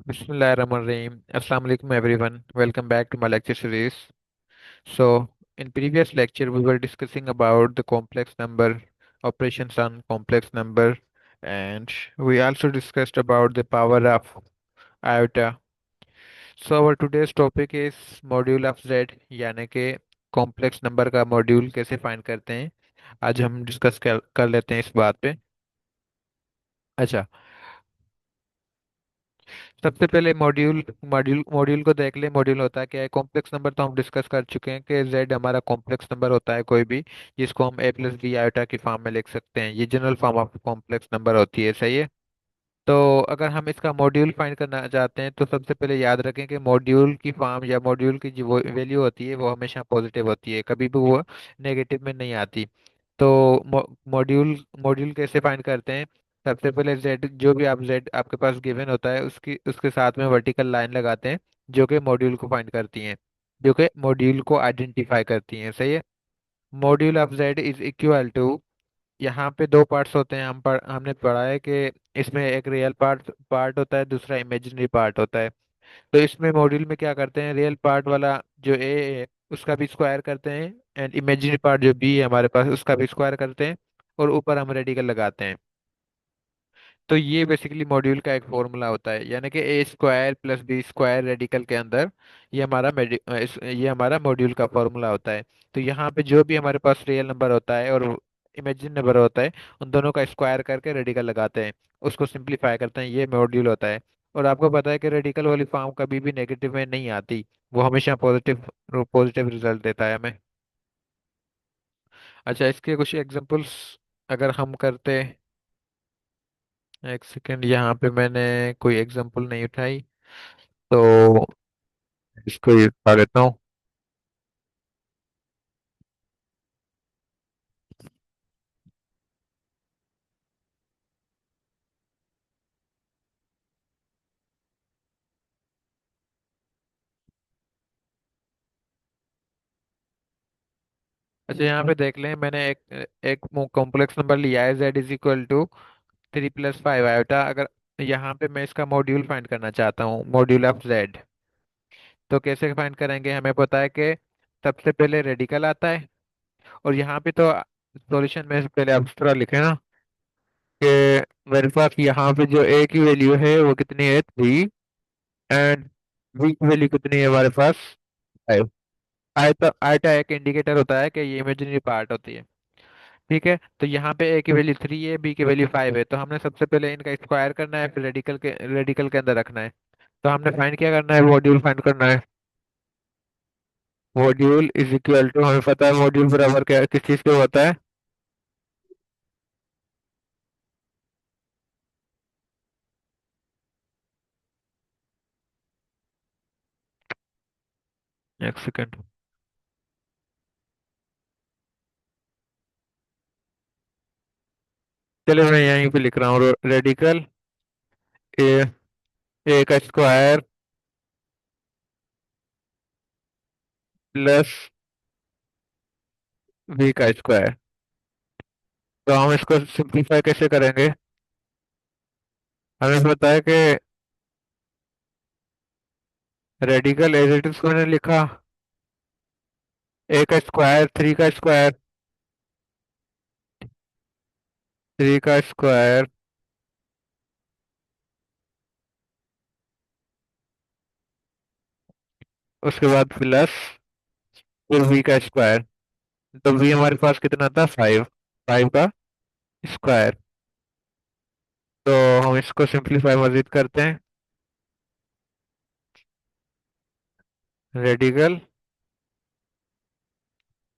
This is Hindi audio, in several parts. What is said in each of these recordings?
Bismillahirrahmanirrahim. Assalamu alaikum everyone. Welcome back to my lecture series. In previous lecture we were discussing about the complex number, operations on complex number, and we also discussed about the power of iota. So our today's topic is module of z, यानी कि कॉम्प्लेक्स नंबर का मॉड्यूल कैसे फाइंड करते हैं। आज हम डिस्कस कर लेते हैं इस बात पे। अच्छा, सबसे पहले मॉड्यूल मॉड्यूल मॉड्यूल को देख ले। मॉड्यूल होता है क्या है? कॉम्प्लेक्स नंबर तो हम डिस्कस कर चुके हैं कि जेड हमारा कॉम्प्लेक्स नंबर होता है कोई भी, जिसको हम ए प्लस बी आयोटा की फॉर्म में लिख सकते हैं। ये general form of complex number होती है, सही है। तो अगर हम इसका मॉड्यूल फाइंड करना चाहते हैं तो सबसे पहले याद रखें कि मॉड्यूल की फॉर्म या मॉड्यूल की जो वैल्यू होती है वो हमेशा पॉजिटिव होती है, कभी भी वो नेगेटिव में नहीं आती। तो मॉड्यूल मॉड्यूल कैसे फाइंड करते हैं? सबसे पहले जेड, जो भी आप जेड आपके पास गिवन होता है उसकी उसके साथ में वर्टिकल लाइन लगाते हैं जो कि मॉड्यूल को फाइंड करती हैं, जो कि मॉड्यूल को आइडेंटिफाई करती हैं, सही है। Module of z is equal to, यहाँ पे दो पार्ट्स होते हैं। हमने पढ़ा है कि इसमें एक रियल पार्ट पार्ट होता है, दूसरा इमेजिनरी पार्ट होता है। तो इसमें मॉड्यूल में क्या करते हैं, रियल पार्ट वाला जो ए है उसका भी स्क्वायर करते हैं, एंड इमेजिनरी पार्ट जो बी है हमारे पास उसका भी स्क्वायर करते हैं, और ऊपर हम रेडिकल लगाते हैं। तो ये बेसिकली मॉड्यूल का एक फॉर्मूला होता है, यानी कि A square plus B square radical के अंदर ये हमारा मॉड्यूल का फॉर्मूला होता है। तो यहाँ पे जो भी हमारे पास रियल नंबर होता है और इमेजिन नंबर होता है, उन दोनों का स्क्वायर करके रेडिकल लगाते हैं, उसको सिंप्लीफाई करते हैं, ये मॉड्यूल होता है। और आपको पता है कि रेडिकल वाली फॉर्म कभी भी नेगेटिव में नहीं आती, वो हमेशा पॉजिटिव पॉजिटिव रिजल्ट देता है हमें। अच्छा, इसके कुछ एग्जांपल्स अगर हम करते, एक सेकेंड, यहाँ पे मैंने कोई एग्जांपल नहीं उठाई, तो इसको ये उठा लेता हूँ। अच्छा, यहाँ पे देख लें, मैंने एक एक कॉम्प्लेक्स नंबर लिया है, z is equal to 3 + 5 iota. अगर यहाँ पे मैं इसका मॉड्यूल फाइंड करना चाहता हूँ, मॉड्यूल ऑफ z, तो कैसे फाइंड करेंगे? हमें पता है कि सबसे पहले रेडिकल आता है, और यहाँ पे तो सॉल्यूशन में से पहले आप इस तरह लिखे ना कि मेरे पास यहाँ पे जो a की वैल्यू है वो कितनी है, 3, एंड b की वैल्यू कितनी है हमारे पास, 5। आयता आयटा एक इंडिकेटर होता है कि ये इमेजिनरी पार्ट होती है, ठीक है। तो यहाँ पे a की वैल्यू 3 है, b की वैल्यू 5 है, तो हमने सबसे पहले इनका स्क्वायर करना है, फिर रेडिकल के अंदर रखना है। तो हमने फाइंड क्या करना है, मॉड्यूल फाइंड करना है। मॉड्यूल इज इक्वल टू, हमें पता है मॉड्यूल बराबर क्या किस चीज के होता है। एक सेकेंड, चलिए मैं यहीं पे लिख रहा हूँ, रेडिकल ए ए का स्क्वायर प्लस बी का स्क्वायर। तो हम इसको सिंप्लीफाई कैसे करेंगे? हमें पता है कि रेडिकल एज इट इज मैंने लिखा, ए का स्क्वायर, 3 का स्क्वायर, उसके बाद प्लस फिर वी का स्क्वायर। तो वी हमारे पास कितना था, 5, 5 का स्क्वायर। तो हम इसको सिंप्लीफाई मजीद करते हैं। रेडिकल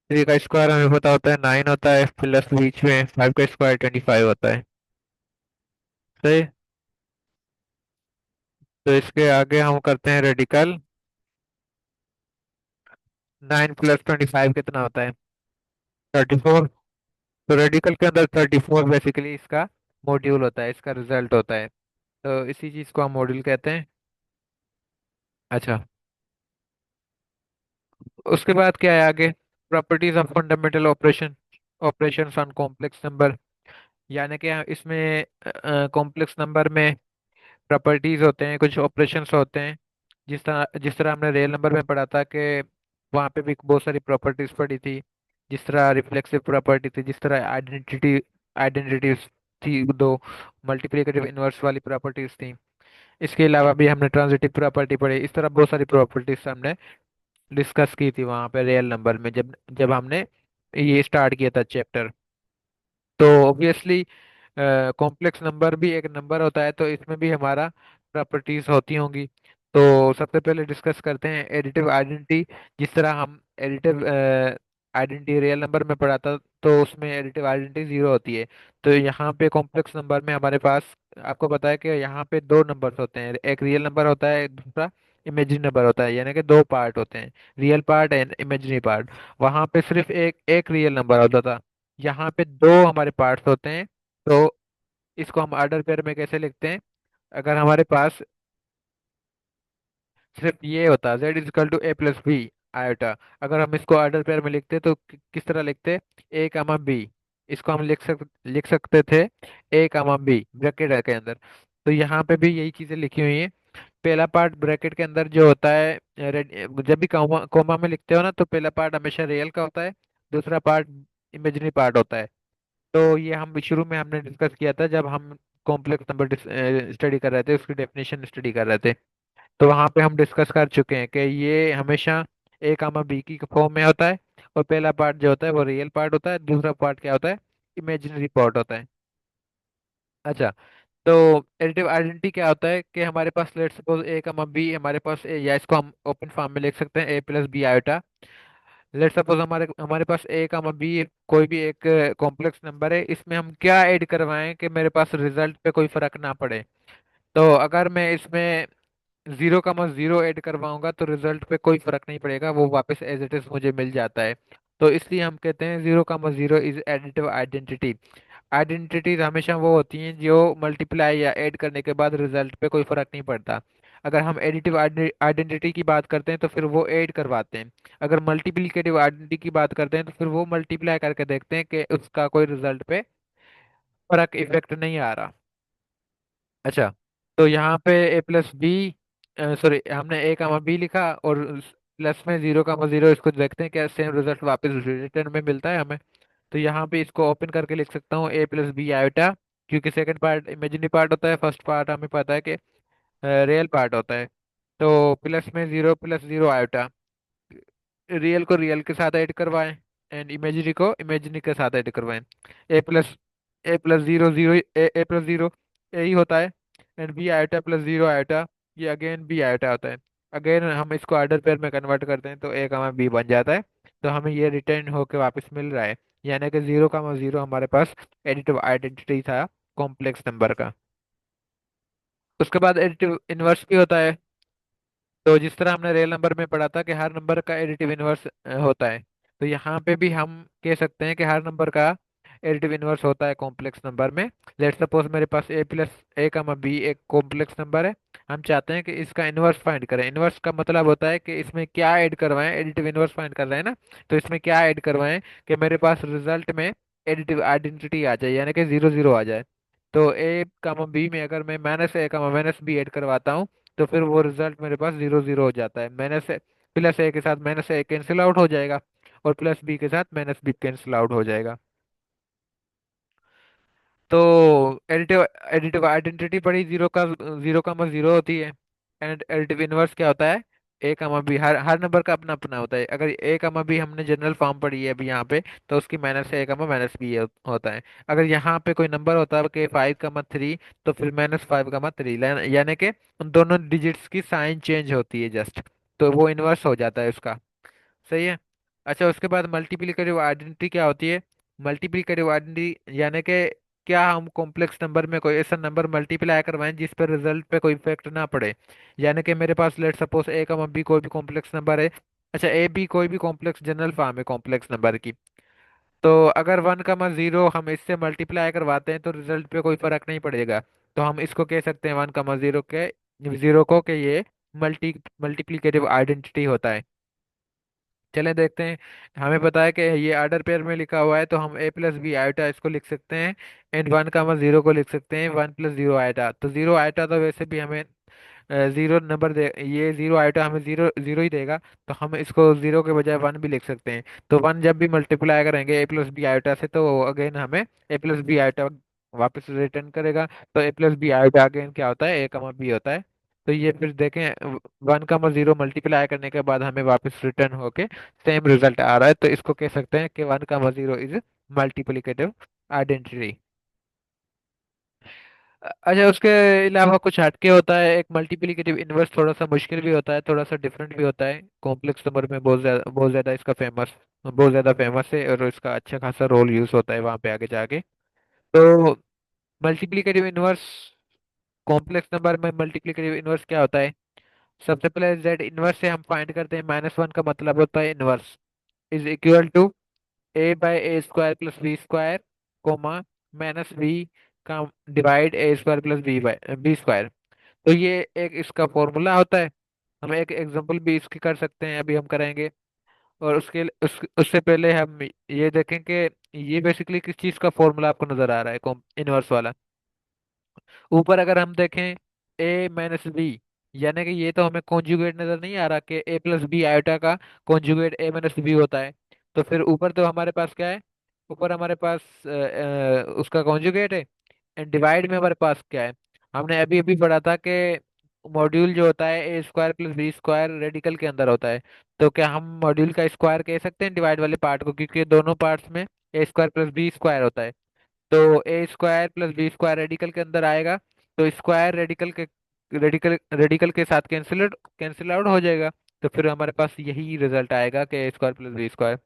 3 का स्क्वायर हमें पता होता है 9 होता है, प्लस बीच में 5 का स्क्वायर 25 होता है, सही। तो इसके आगे हम करते हैं रेडिकल, 9 + 25 कितना होता है, 34। तो रेडिकल के अंदर 34 बेसिकली इसका मॉड्यूल होता है, इसका रिजल्ट होता है। तो इसी चीज को हम मॉड्यूल कहते हैं। अच्छा, उसके बाद क्या है आगे? Properties of fundamental operations on complex number, यानी कि इसमें कॉम्प्लेक्स नंबर में प्रॉपर्टीज होते हैं, कुछ ऑपरेशंस होते हैं। जिस तरह हमने रियल नंबर में पढ़ा था कि वहाँ पे भी बहुत सारी प्रॉपर्टीज पढ़ी थी। जिस तरह रिफ्लेक्सिव प्रॉपर्टी थी, जिस तरह आइडेंटिटीज थी दो, मल्टीप्लिकेटिव इनवर्स वाली प्रॉपर्टीज थी। इसके अलावा भी हमने ट्रांजिटिव प्रॉपर्टी पढ़ी। इस तरह बहुत सारी प्रॉपर्टीज हमने डिस्कस की थी वहाँ पे रियल नंबर में, जब जब हमने ये स्टार्ट किया था चैप्टर। तो ऑब्वियसली कॉम्प्लेक्स नंबर भी एक नंबर होता है, तो इसमें भी हमारा प्रॉपर्टीज होती होंगी। तो सबसे पहले डिस्कस करते हैं एडिटिव आइडेंटिटी। जिस तरह हम एडिटिव आइडेंटिटी रियल नंबर में पढ़ा था, तो उसमें एडिटिव आइडेंटिटी जीरो होती है। तो यहाँ पे कॉम्प्लेक्स नंबर में हमारे पास, आपको पता है कि यहाँ पे दो नंबर्स होते हैं, एक रियल नंबर होता है, दूसरा इमेजिनरी नंबर होता है, यानी कि दो पार्ट होते हैं, real part and imaginary part. वहाँ पे सिर्फ एक एक रियल नंबर होता था, यहाँ पे दो हमारे पार्ट्स होते हैं। तो इसको हम ऑर्डर पेयर में कैसे लिखते हैं? अगर हमारे पास सिर्फ ये होता z is equal to a plus B iota, अगर हम इसको ऑर्डर पेयर में लिखते तो किस तरह लिखते? ए कामा बी। इसको हम लिख सकते थे ए कामा बी ब्रैकेट के अंदर। तो यहाँ पे भी यही चीजें लिखी हुई हैं। पहला पार्ट ब्रैकेट के अंदर जो होता है, जब भी कोमा कोमा में लिखते हो ना, तो पहला पार्ट हमेशा रियल का होता है, दूसरा पार्ट इमेजिनरी पार्ट होता है। तो ये हम शुरू में हमने डिस्कस किया था जब हम कॉम्प्लेक्स नंबर स्टडी कर रहे थे, उसकी डेफिनेशन स्टडी कर रहे थे। तो वहाँ पे हम डिस्कस कर चुके हैं कि ये हमेशा ए कामा बी की फॉर्म में होता है, और पहला पार्ट जो होता है वो रियल पार्ट होता है, दूसरा पार्ट क्या होता है? इमेजिनरी पार्ट होता है। अच्छा, तो एडिटिव आइडेंटिटी क्या होता है कि हमारे पास let's suppose A comma B हमारे पास या इसको हम ओपन फॉर्म में लिख सकते हैं A plus B iota. Let's suppose हमारे हमारे पास ए कामा बी कोई भी एक कॉम्प्लेक्स नंबर है, इसमें हम क्या ऐड करवाएं कि मेरे पास रिजल्ट पे कोई फर्क ना पड़े। तो अगर मैं इसमें 0,0 ऐड करवाऊंगा तो रिजल्ट पे कोई फर्क नहीं पड़ेगा, वो वापस एज इट इज मुझे मिल जाता है। तो इसलिए हम कहते हैं 0,0 इज एडिटिव आइडेंटिटी। आइडेंटिटीज हमेशा वो होती हैं जो मल्टीप्लाई या ऐड करने के बाद रिजल्ट पे कोई फर्क नहीं पड़ता। अगर हम एडिटिव आइडेंटिटी की बात करते हैं तो फिर वो ऐड करवाते हैं। अगर मल्टीप्लिकेटिव आइडेंटिटी की बात करते हैं तो फिर वो मल्टीप्लाई करके देखते हैं कि उसका कोई रिजल्ट पे फर्क इफेक्ट नहीं आ रहा। अच्छा, तो यहाँ पे ए प्लस बी, सॉरी, हमने ए कामा बी लिखा, और प्लस में 0,0, इसको देखते हैं क्या सेम रिजल्ट वापस रिटर्न में मिलता है हमें। तो यहाँ पे इसको ओपन करके लिख सकता हूँ ए प्लस बी आयोटा, क्योंकि सेकंड पार्ट इमेजिनरी पार्ट होता है, फर्स्ट पार्ट हमें पता है कि रियल पार्ट होता है। तो प्लस में 0 + 0 आयोटा, रियल को रियल के साथ ऐड करवाएं एंड इमेजिनरी को इमेजिनरी के साथ ऐड करवाएं। A plus 0 0, a plus zero यही होता है, and b iota plus 0 iota, ये अगेन बी आयोटा होता है। अगेन हम इसको ऑर्डर पेयर में कन्वर्ट करते हैं तो ए कामा बी बन जाता है। तो हमें ये रिटर्न होके वापस मिल रहा है, यानी कि 0,0 हमारे पास एडिटिव आइडेंटिटी था कॉम्प्लेक्स नंबर का। उसके बाद एडिटिव इनवर्स भी होता है। तो जिस तरह हमने रियल नंबर में पढ़ा था कि हर नंबर का एडिटिव इनवर्स होता है, तो यहाँ पे भी हम कह सकते हैं कि हर नंबर का एडिटिव इनवर्स होता है कॉम्प्लेक्स नंबर में। लेट सपोज मेरे पास ए प्लस ए, बी एक कॉम्प्लेक्स नंबर है। हम चाहते हैं कि इसका इनवर्स फाइंड करें। इनवर्स का मतलब होता है कि इसमें क्या ऐड करवाएं, एडिटिव इनवर्स फाइंड कर रहे हैं ना, तो इसमें क्या ऐड करवाएं कि मेरे पास रिजल्ट में एडिटिव आइडेंटिटी आ जाए, यानी कि 0 0 आ जाए। तो ए, बी में अगर मैं -a, -b ऐड करवाता हूँ, तो फिर वो रिजल्ट मेरे पास 0 0 हो जाता है। प्लस ए के साथ -a कैंसिल आउट हो जाएगा, और प्लस बी के साथ -b कैंसिल आउट हो जाएगा। तो एडिटिव एडिटिव आइडेंटिटी पड़ी, 0,0 होती है। एंड एडिटिव इनवर्स क्या होता है? ए, बी, हर नंबर का अपना अपना होता है। अगर ए, बी हमने जनरल फॉर्म पढ़ी है अभी यहाँ पे, तो उसकी -a, -b होता है। अगर यहाँ पे कोई नंबर होता है कि 5,3, तो फिर -5,3, यानी कि उन दोनों डिजिट्स की साइन चेंज होती है जस्ट, तो वो इनवर्स हो जाता है उसका। सही है। अच्छा, उसके बाद मल्टीप्लिकेटिव आइडेंटिटी क्या होती है? मल्टीप्लिकेटिव आइडेंटिटी यानी कि क्या हम कॉम्प्लेक्स नंबर में कोई ऐसा नंबर मल्टीप्लाई करवाएं जिस पर रिजल्ट पे कोई इफेक्ट ना पड़े। यानी कि मेरे पास लेट सपोज ए, बी कोई भी कॉम्प्लेक्स नंबर है। अच्छा, ए, बी कोई भी कॉम्प्लेक्स जनरल फॉर्म है कॉम्प्लेक्स नंबर की। तो अगर 1,0 हम इससे मल्टीप्लाई करवाते हैं तो रिजल्ट पे कोई फर्क नहीं पड़ेगा। तो हम इसको कह सकते हैं 1,0 के 0 को कि ये मल्टीप्लिकेटिव आइडेंटिटी होता है। चलें देखते हैं। हमें पता है कि ये ऑर्डर पेयर में लिखा हुआ है, तो हम ए प्लस बी आयोटा इसको लिख सकते हैं। एंड वन का हम जीरो को लिख सकते हैं वन प्लस जीरो आयोटा। तो जीरो आयोटा तो वैसे भी हमें जीरो नंबर दे, ये जीरो आयोटा हमें जीरो जीरो ही देगा। तो हम इसको जीरो के बजाय वन भी लिख सकते हैं। तो वन जब भी मल्टीप्लाई करेंगे ए प्लस बी आयोटा से, तो अगेन हमें ए प्लस बी आयोटा वापस रिटर्न करेगा। तो ए प्लस बी आयोटा अगेन क्या होता है, ए कमा बी होता है। तो ये फिर देखें, वन का जीरो मल्टीप्लाई करने के बाद हमें वापस रिटर्न होके सेम रिजल्ट आ रहा है। तो इसको कह सकते हैं कि वन का जीरो इज मल्टीप्लिकेटिव आइडेंटिटी। अच्छा, उसके अलावा कुछ हटके होता है। एक मल्टीप्लिकेटिव इनवर्स थोड़ा सा मुश्किल भी होता है, थोड़ा सा डिफरेंट भी होता है। कॉम्प्लेक्स नंबर में बहुत ज्यादा इसका फेमस, बहुत ज्यादा फेमस है, और इसका अच्छा खासा रोल यूज होता है वहां पे आगे जाके। तो मल्टीप्लिकेटिव इनवर्स, कॉम्प्लेक्स नंबर में मल्टीप्लिकेटिव इनवर्स क्या होता है? सबसे पहले जेड इनवर्स से हम फाइंड करते हैं। माइनस वन का मतलब होता है inverse is equal to A by A square plus B square, comma minus B का divide A square plus B by B square. तो ये एक इसका फॉर्मूला होता है। हम एक एग्जांपल भी इसकी कर सकते हैं, अभी हम करेंगे। और उससे पहले हम ये देखें कि ये बेसिकली किस चीज़ का फॉर्मूला आपको नजर आ रहा है, इनवर्स वाला। ऊपर अगर हम देखें ए माइनस बी, यानी कि ये तो हमें कॉन्जुगेट नजर नहीं आ रहा कि ए प्लस बी आयोटा का कॉन्जुगेट ए माइनस बी होता है। तो फिर ऊपर तो हमारे पास क्या है? ऊपर हमारे पास उसका कॉन्जुगेट है। एंड डिवाइड में हमारे पास क्या है? हमने अभी अभी पढ़ा था कि मॉड्यूल जो होता है ए square plus B square radical के अंदर होता है। तो क्या हम मॉड्यूल का स्क्वायर कह सकते हैं डिवाइड वाले पार्ट को, क्योंकि दोनों पार्ट्स में A square plus B square होता है। तो ए square plus B square radical के अंदर आएगा। तो स्क्वायर रेडिकल के साथ कैंसिल आउट हो जाएगा। तो फिर हमारे पास यही रिजल्ट आएगा कि A square plus B square.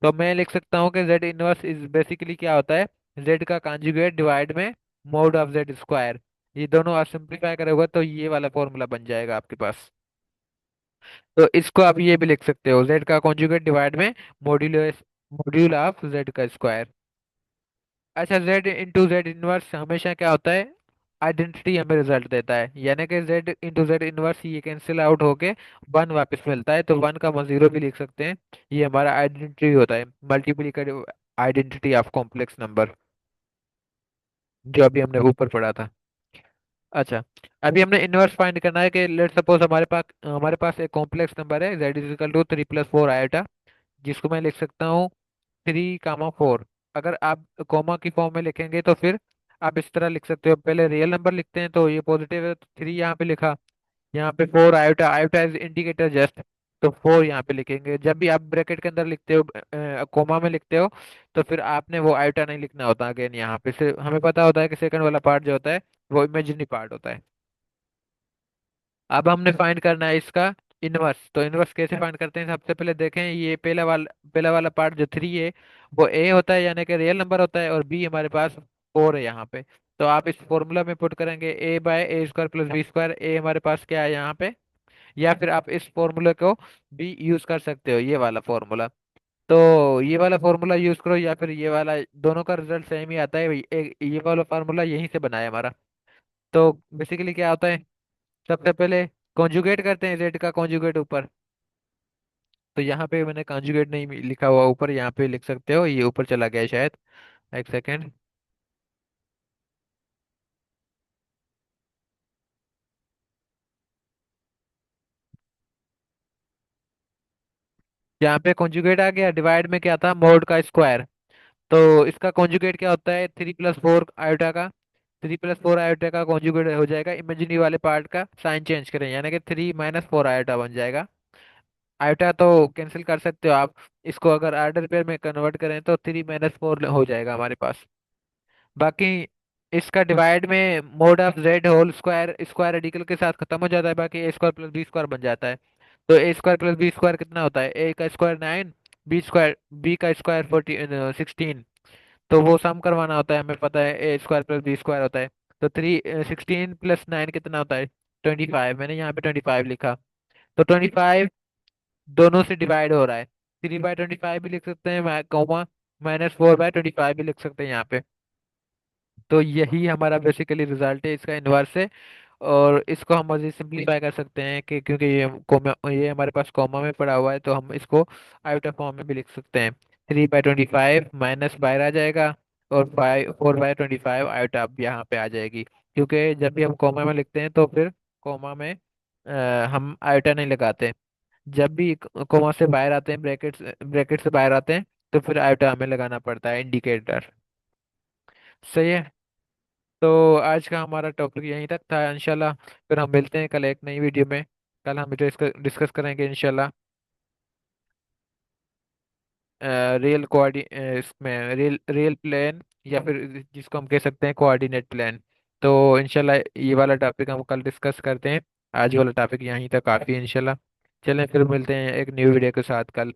तो मैं लिख सकता हूँ कि जेड इनवर्स इज बेसिकली क्या होता है? जेड का कॉन्जुगेट डिवाइड में मोड ऑफ जेड स्क्वायर। ये दोनों आप सिंप्लीफाई करोगे तो ये वाला फॉर्मूला बन जाएगा आपके पास। तो इसको आप ये भी लिख सकते हो, जेड का कॉन्जुगेट डिवाइड में मॉड्यूल मॉड्यूल ऑफ जेड का स्क्वायर। अच्छा, जेड इंटू जेड इनवर्स हमेशा क्या होता है? आइडेंटिटी हमें रिजल्ट देता है, यानी कि जेड इंटू जेड इनवर्स ये कैंसिल आउट होके वन वापस मिलता है। तो वन का हम जीरो भी लिख सकते हैं। ये हमारा आइडेंटिटी होता है, multiplicative identity of complex number, जो अभी हमने ऊपर पढ़ा था। अच्छा, अभी हमने इनवर्स फाइंड करना है कि लेट सपोज हमारे पास एक कॉम्प्लेक्स नंबर है z is equal to three plus four iota, जिसको मैं लिख सकता हूँ थ्री कामा फोर। अगर आप कॉमा की फॉर्म में लिखेंगे तो फिर आप इस तरह लिख सकते हो। पहले रियल नंबर लिखते हैं, तो ये पॉजिटिव है तो थ्री यहाँ पे लिखा। यहाँ पे four iota, iota is indicator just, तो फोर यहाँ पे लिखेंगे। जब भी आप ब्रैकेट के अंदर लिखते हो, कोमा में लिखते हो, तो फिर आपने वो आयोटा नहीं लिखना होता अगेन। यहाँ पे से हमें पता होता है कि सेकंड वाला पार्ट जो होता है वो इमेजिनरी पार्ट होता है। अब हमने फाइंड करना है इसका इनवर्स। तो इनवर्स कैसे फाइंड करते हैं? सबसे पहले देखें, ये पहला वाला पार्ट जो थ्री है वो ए होता है, यानी कि रियल नंबर होता है, और बी हमारे पास फोर है यहाँ पे। तो आप इस फॉर्मूला में पुट करेंगे ए by A square plus B square. ए हमारे पास क्या है यहाँ पे? या फिर आप इस फॉर्मूले को भी यूज कर सकते हो, ये वाला फॉर्मूला। तो ये वाला फॉर्मूला यूज करो या फिर ये वाला, दोनों का रिजल्ट सेम ही आता है। ये वाला फॉर्मूला यहीं से बना है हमारा। तो बेसिकली क्या होता है, सबसे पहले कॉन्जुगेट करते हैं जेड का कॉन्जुगेट ऊपर। तो यहाँ पे मैंने कॉन्जुगेट नहीं लिखा हुआ ऊपर, यहाँ पे लिख सकते हो, ये ऊपर चला गया है शायद। एक सेकेंड। यहाँ पे कॉन्जुगेट आ गया। डिवाइड में क्या था? मोड का स्क्वायर। तो इसका कॉन्जुगेट क्या होता है? थ्री प्लस फोर आयोटा का। थ्री प्लस फोर आयोटा का कॉन्जुगेट हो जाएगा, इमेजिनरी वाले पार्ट का साइन चेंज करें, यानी कि थ्री माइनस फोर आयोटा बन जाएगा। आयोटा तो कैंसिल कर सकते हो आप। इसको अगर आर्डर पेयर में कन्वर्ट करें तो थ्री माइनस फोर हो जाएगा हमारे पास। बाकी इसका डिवाइड में mod of z whole square, square radical के साथ खत्म हो जाता है, बाकी a square plus B square बन जाता है। तो ए स्क्वायर प्लस बी स्क्वायर कितना होता है? ए का स्क्वायर नाइन, बी का स्क्वायर फोर्टी सिक्सटीन। तो वो सम करवाना होता है, हमें पता है ए स्क्वायर प्लस बी स्क्वायर होता है। तो थ्री सिक्सटीन प्लस नाइन कितना होता है? 25। मैंने यहाँ पे 25 लिखा। तो 25 दोनों से डिवाइड हो रहा है। थ्री बाई 25 भी लिख सकते हैं, कॉमा माइनस फोर बाय 25 भी लिख सकते हैं यहाँ पे। तो यही हमारा बेसिकली रिजल्ट है, इसका इन्वर्स है। और इसको हम मजीद सिंप्लीफाई कर सकते हैं कि क्योंकि ये हमारे पास कॉमा में पड़ा हुआ है, तो हम इसको आयोटा फॉर्म में भी लिख सकते हैं। 3/25 माइनस बाहर आ जाएगा, और 4/25 आयोटा अब यहाँ पे आ जाएगी। क्योंकि जब भी हम कॉमा में लिखते हैं तो फिर कॉमा में हम आयोटा नहीं लगाते। जब भी कॉमा से बाहर आते हैं, ब्रैकेट से बाहर आते हैं, तो फिर आयोटा हमें लगाना पड़ता है, इंडिकेटर। सही है। तो आज का हमारा टॉपिक यहीं तक था इंशाल्लाह। फिर हम मिलते हैं कल एक नई वीडियो में। कल हम डिस्कस करेंगे इंशाल्लाह रियल कोऑर्डि इसमें रियल प्लेन, या फिर जिसको हम कह सकते हैं कोऑर्डिनेट प्लेन। तो इंशाल्लाह ये वाला टॉपिक हम कल डिस्कस करते हैं। आज वाला टॉपिक यहीं तक काफ़ी है इंशाल्लाह। चलें फिर मिलते हैं एक न्यू वीडियो के साथ कल।